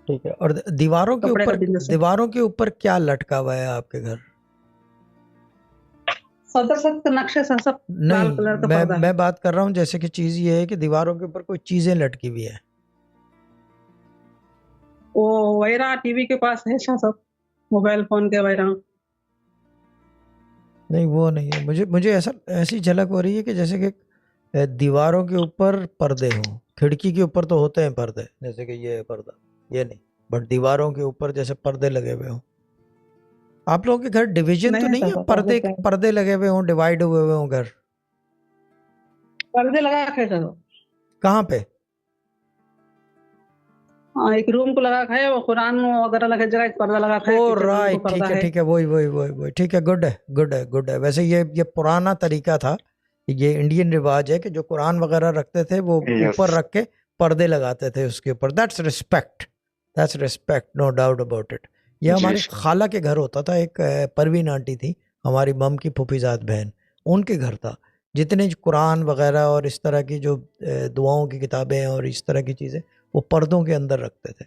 ٹھیک ہے. اور دیواروں کے کپڑے کا اوپر بزنس ہے. دیواروں کے اوپر کیا لٹکا ہوا ہے آپ کے گھر؟ صدر سخت نقشے سے سب لال کلر کا نہیں، پردہ ہے. میں بات کر رہا ہوں جیسے کہ چیز یہ ہے کہ دیواروں کے اوپر کوئی چیزیں لٹکی ہوئی ہے. وہ ویرا ٹی وی کے پاس ہے سب موبائل فون کے ویرا. نہیں وہ نہیں ہے. مجھے ایسی جھلک ہو رہی ہے کہ جیسے کہ دیواروں کے اوپر پردے ہوں. کھڑکی کے اوپر تو ہوتے ہیں پردے، جیسے کہ یہ پردہ، یہ نہیں، بٹ دیواروں کے اوپر جیسے پردے لگے ہوئے ہوں. آپ لوگوں کے گھر ڈویژن تو نہیں ہے؟ پردے لگے ہوئے ہوں، ڈیوائیڈ ہوئے ہوئے ہوں گھر. پردے لگا کے کہاں پہ؟ ایک روم کو لگا ہے، وہ قرآن وغیرہ لگا جگہ پردہ لگا ہے. او رائٹ، ٹھیک ہے، وہی ٹھیک ہے. گڈ ہے. ویسے یہ پرانا طریقہ تھا، یہ انڈین رواج ہے کہ جو قرآن وغیرہ رکھتے تھے وہ اوپر رکھ کے پردے لگاتے تھے اس کے اوپر. That's respect, no doubt about it. یہ ہماری خالہ کے گھر ہوتا تھا. ایک پروین آنٹی تھی ہماری مم کی پھوپھیزاد بہن، ان کے گھر تھا. جتنے قرآن وغیرہ اور اس طرح کی جو دعاؤں کی کتابیں اور اس طرح کی چیزیں وہ پردوں کے اندر رکھتے تھے.